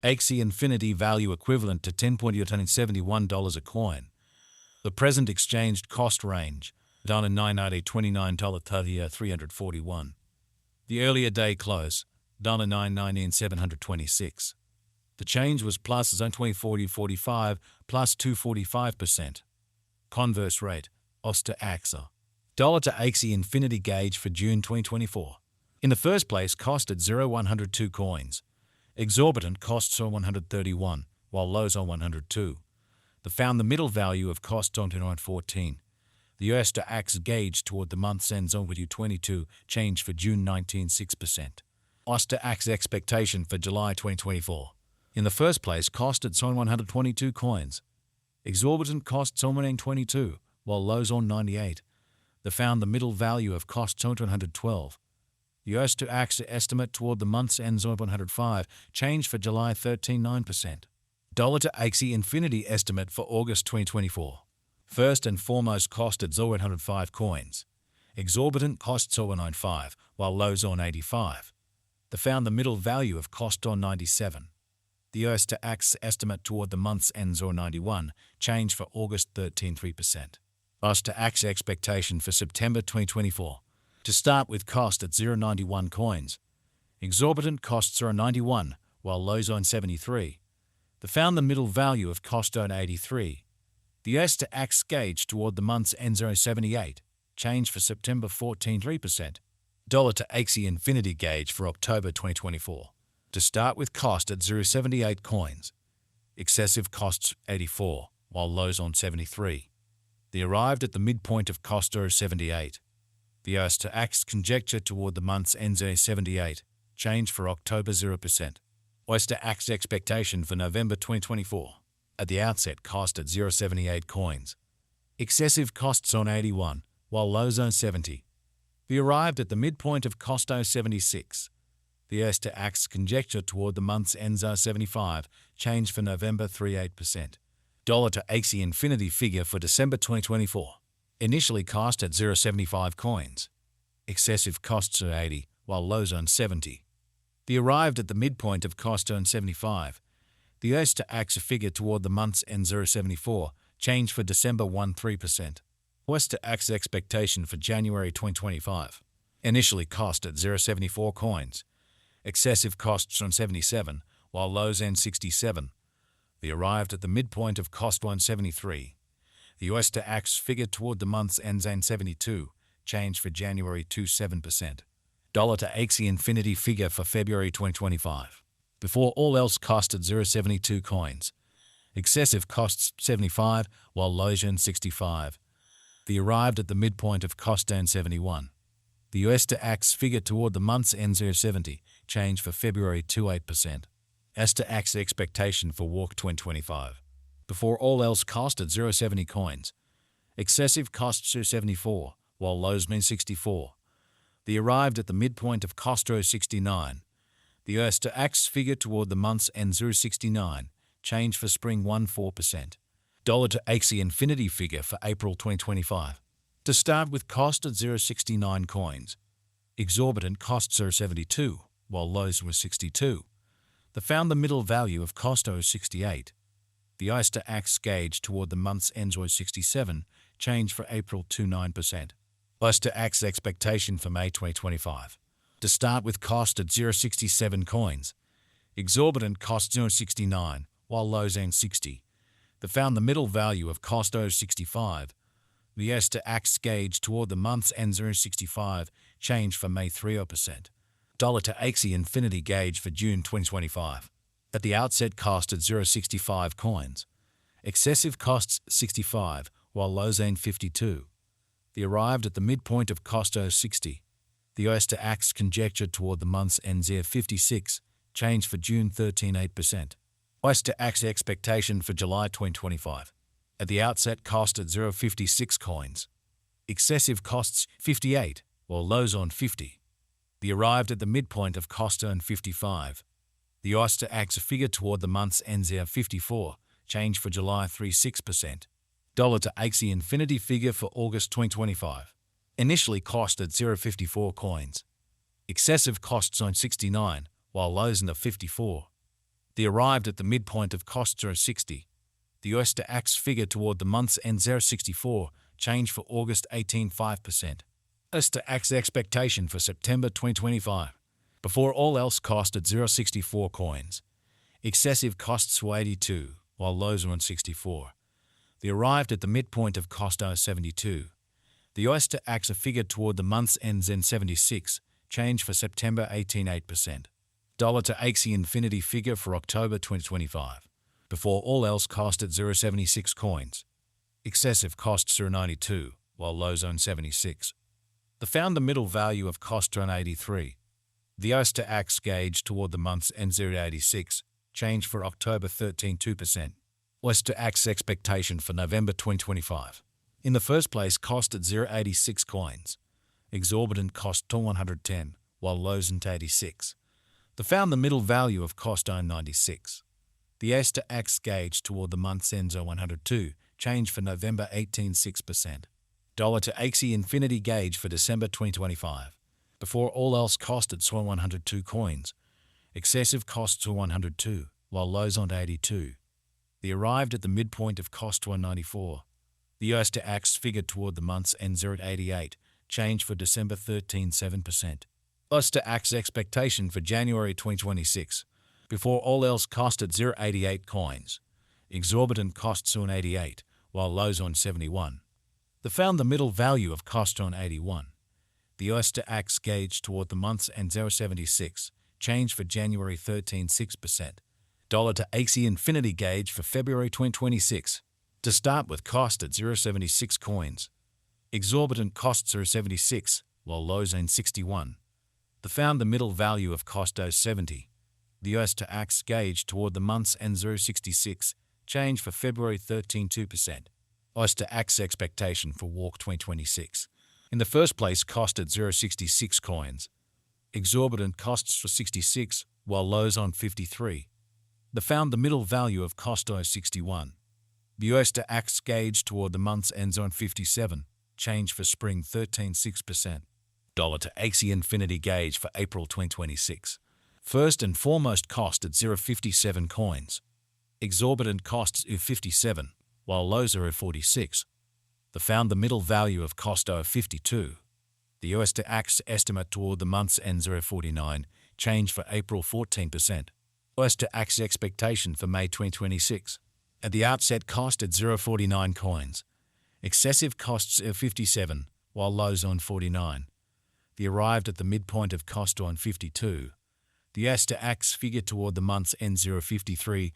Axie Infinity value equivalent to $10.71 a coin. The present exchanged cost range, $9.89 341. The earlier day close, $9.90 726. The change was plus 20.4045 plus 245%. Converse rate, OS to Axie. Dollar to Axie Infinity gauge for June 2024. In the first place, cost at 102 coins. Exorbitant costs are 131, while lows are 102. They found the middle value of cost on 214. The US to Axie gauge toward the month's end zone with U22 change for June 19.6%. OS to Axie expectation for July 2024. In the first place, cost at 122 coins. Exorbitant costs on 122, while lows on 98. They found the middle value of costs on 112. The US to Axie estimate toward the month's end zone 105, change for July 13.9%. Dollar to Axie Infinity estimate for August 2024. First and foremost, cost at 105 coins. Exorbitant costs 0.95, while lows on 85. They found the middle value of cost on 97. The US to Axie estimate toward the month's end zone 91, change for August 13.3%. US to Axie expectation for September 2024. To start with, cost at 0.91 coins. Exorbitant costs are 91, while lows on 73. They found the middle value of cost on 83. The US to Axie gauge toward the month's end zone 78, change for September 14.3%. Dollar to Axie Infinity gauge for October 2024. To start with, cost at 0.78 coins. Excessive costs 84, while lows on 73. They arrived at the midpoint of cost 78. The US to Axie conjecture toward the month's end 78, change for October 0%. US to Axie expectation for November 2024. At the outset, cost at 0.78 coins. Excessive costs on 81, while lows on 70. They arrived at the midpoint of cost 76. The US to Axie conjecture toward the month's end 75, change for November 3.8%. Dollar to Axie Infinity figure for December 2024. Initially cost at 0.75 coins. Excessive costs are 80, while lows on 70. They arrived at the midpoint of cost on 75. The US to Axie figure toward the month's end 0.74, change for December 1.3%. US to Axie expectation for January 2025. Initially cost at 0.74 coins. Excessive costs on 77, while lows end 67. They arrived at the midpoint of cost 173. The US to Axie figure toward the month's end 72, change for January 2.7%. Dollar to Axie Infinity figure for February 2025. Before all else, cost at 0.72 coins. Excessive costs 75, while lows end 65. They arrived at the midpoint of cost end 71. The US to Axie figure toward the month's end 0.70, change for February 2.8%. US to Axie expectation for Walk 2025. Before all else, cost at 0.70 coins. Excessive costs 0.74, while lows mean 64. They arrived at the midpoint of cost 0.69. The US to Axie figure toward the month's end 0.69, change for spring 1.4%. Dollar to Axie Infinity figure for April 2025. To start with, cost at 0.69 coins. Exorbitant costs are 72, while lows were 62. They found the middle value of cost 0.68. The US to Axie gauge toward the month's end 0.67, change for April 2.9%. US to Axie expectation for May 2025. To start with, cost at 0.67 coins. Exorbitant costs 0.69, while lows end 60. They found the middle value of cost 0.65. The US to Axie gauge toward the month's end 0.65, change for May 3.0%. Dollar to Axie Infinity gauge for June 2025. At the outset, cost at 0.65 coins. Excessive costs 65, while lows end 52. They arrived at the midpoint of cost 0.60. The US to Axie conjecture toward the month's end 0.56, change for June 13.8%. US to Axie expectation for July 2025. At the outset, cost at 0.56 coins. Excessive costs 58, while lows on 50. They arrived at the midpoint of cost on 55. The US to Axie figure toward the month's end 0.54, change for July 3.6%. Dollar to Axie Infinity figure for August 2025. Initially cost at 0.54 coins. Excessive costs on 69, while lows in the 54. They arrived at the midpoint of cost 0.60. The US to AX figure toward the month's end 0.64, change for August 18.5%. US to AX expectation for September 2025. Before all else cost at 0.64 coins. Excessive costs were 82, while lows were on 64. They arrived at the midpoint of cost 0.72. The US to AX figure toward the month's end 76, change for September 18.8%. Dollar to Axie infinity figure for October 2025. Before all else cost at 0.76 coins. Excessive costs are 92, while lows on 76. The found the middle value of cost on 83. The US to AX gauge toward the month's end 0.86, change for October 13.2%. US to AX expectation for November 2025. In the first place, cost at 0.86 coins. Exorbitant cost to 110, while lows at 86. The found the middle value of cost on 96. The US to AX gauge toward the month's end 102, change for November 18.6%. Dollar to Axie infinity gauge for December 2025. Before all else cost at 102 coins. Excessive costs were 102, while lows on 82. They arrived at the midpoint of cost 194. The US to AX figure toward the month's end 0.88, change for December 13.7%. US to AX expectation for January 2026. Before all else cost at 0.88 coins. Exorbitant costs on 88, while lows on 71. They found the middle value of cost on 81. The US to AX gauge toward the month's end 0.76, change for January 13.6%. Dollar to Axie infinity gauge for February 2026. To start with, cost at 0.76 coins. Exorbitant costs are 76, while lows on 61. They found the middle value of cost 0.70. The US to AX gauge toward the month's end 0.66, change for February 13.2%. US to AX expectation for Walk 2026. In the first place, cost at 0.66 coins. Exorbitant costs for 66, while lows on 53. They found the middle value of cost 0.61. The US to AX gauge toward the month's end on 57, change for spring 13.6%. Dollar to Axie infinity gauge for April 2026. First and foremost, cost at 0.57 coins. Exorbitant costs are 57, while lows are 46. They found the middle value of cost 52. The US to AX estimate toward the month's end 0.49, change for April 14%. US to AX expectation for May 2026. At the outset, cost at 0.49 coins. Excessive costs are 57, while lows on 49. They arrived at the midpoint of cost on 52. The US to AX figure toward the month's end 0.53,